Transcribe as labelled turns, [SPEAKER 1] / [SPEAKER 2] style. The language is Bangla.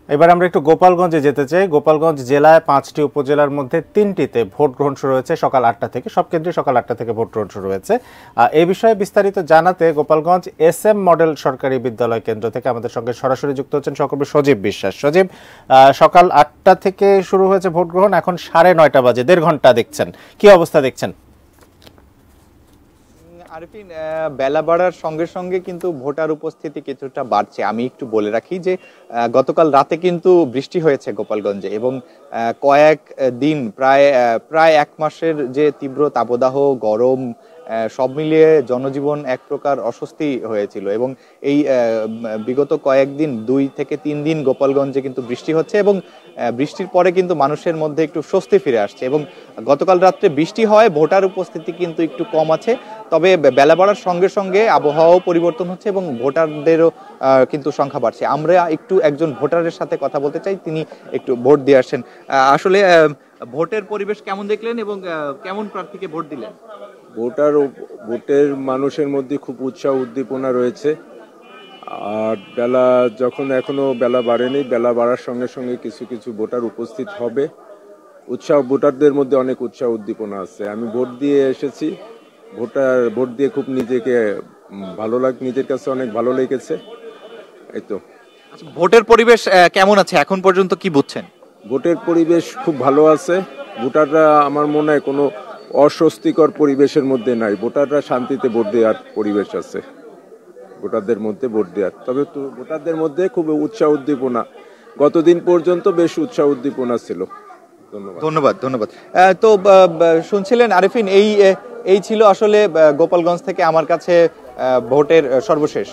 [SPEAKER 1] এবার আমরা একটু গোপালগঞ্জে যেতে চাই। গোপালগঞ্জ জেলায় 5টি উপজেলার মধ্যে 3টিতে ভোট গ্রহণ শুরু হয়েছে সকাল 8টা থেকে। সব কেন্দ্রে সকাল 8টা থেকে ভোট গ্রহণ শুরু হয়েছে। এই বিষয়ে বিস্তারিত জানাতে গোপালগঞ্জ SM মডেল সরকারি বিদ্যালয় কেন্দ্র থেকে আমাদের সঙ্গে সরাসরি যুক্ত হচ্ছেন সহকর্মী সজীব বিশ্বাস। সজীব, সকাল 8টা থেকে শুরু হয়েছে ভোট গ্রহণ, এখন 9:30 বাজে, 1.5 ঘন্টা দেখছেন, কি অবস্থা দেখছেন?
[SPEAKER 2] আরিফিন, বেলা বাড়ার সঙ্গে সঙ্গে কিন্তু ভোটার উপস্থিতি কিছুটা বাড়ছে। আমি একটু বলে রাখি যে গতকাল রাতে কিন্তু বৃষ্টি হয়েছে গোপালগঞ্জে এবং কয়েক দিন প্রায় 1 মাসের যে তীব্র তাপদাহ গরম সব মিলিয়ে জনজীবন এক প্রকার অস্বস্তি হয়েছিল এবং এই বিগত কয়েকদিন 2 থেকে 3 দিন গোপালগঞ্জে কিন্তু বৃষ্টি হচ্ছে এবং বৃষ্টির পরে কিন্তু মানুষের মধ্যে একটু স্বস্তি ফিরে আসছে এবং গতকাল রাত্রে বৃষ্টি হয়, ভোটার উপস্থিতি কিন্তু একটু কম আছে। তবে বেলা বাড়ার সঙ্গে সঙ্গে আবহাওয়াও পরিবর্তন হচ্ছে এবং ভোটারদেরও কিন্তু সংখ্যা বাড়ছে। আমরা একটু একজন ভোটারের সাথে কথা বলতে চাই, তিনি একটু ভোট দিয়ে আসছেন। আসলে ভোটের পরিবেশ কেমন দেখলেন এবং কেমন প্রার্থীকে ভোট দিলেন?
[SPEAKER 3] ভোটের মানুষের মধ্যে খুব উৎসাহ উদ্দীপনা রয়েছে। আর এখনো বেলা বাড়েনি, বেলা বাড়ার সঙ্গে সঙ্গে কিছু কিছু ভোটার উপস্থিত হবে। ভোটারদের মধ্যে অনেক উৎসাহ উদ্দীপনা আছে। আমি ভোট দিয়ে এসেছি, ভোট দিয়ে খুব নিজের কাছে অনেক ভালো লেগেছে। এই তো।
[SPEAKER 2] ভোটের পরিবেশ কেমন আছে এখন পর্যন্ত, কি বুঝছেন?
[SPEAKER 3] ভোটের পরিবেশ খুব ভালো আছে। ভোটাররা আমার মনে হয় কোনো অস্বস্তিকর পরিবেশের মধ্যে নাই। ভোটাররা শান্তিতে ভোট দেওয়ার পরিবেশ আছে ভোটারদের মধ্যে ভোট দেওয়ার। তবে ভোটারদের মধ্যে খুব উৎসাহ উদ্দীপনা, গতদিন পর্যন্ত বেশ উৎসাহ উদ্দীপনা ছিল।
[SPEAKER 2] ধন্যবাদ। তো শুনছিলেন আরিফিন, এই ছিল আসলে গোপালগঞ্জ থেকে আমার কাছে ভোটের সর্বশেষ